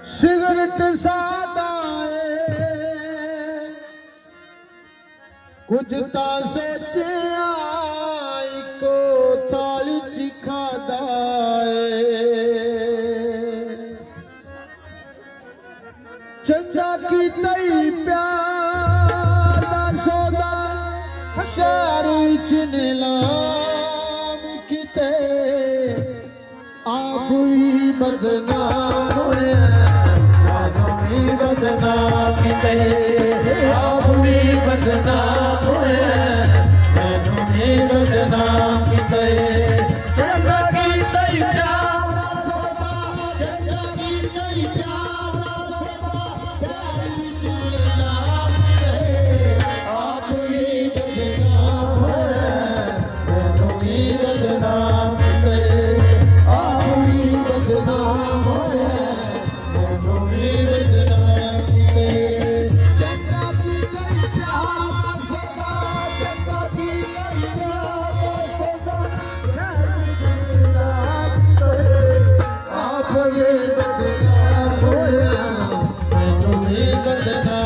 cigarette सादा कुछ ता सोचिया इको थाली च खादा चंगा की तई प्यार दा सौदा शहर विच नीलाम किते आप भी बदनाम होया जानो भी बदनाम किते आप भी बदनाम होया जानो भी बदनाम किते चंगा की तई प्यार दा सौदा चंगा की तई प्यार दा सौदा शहर विच नीलाम किते आप भी बदनाम होया जानो भी बदनाम किते बदनाम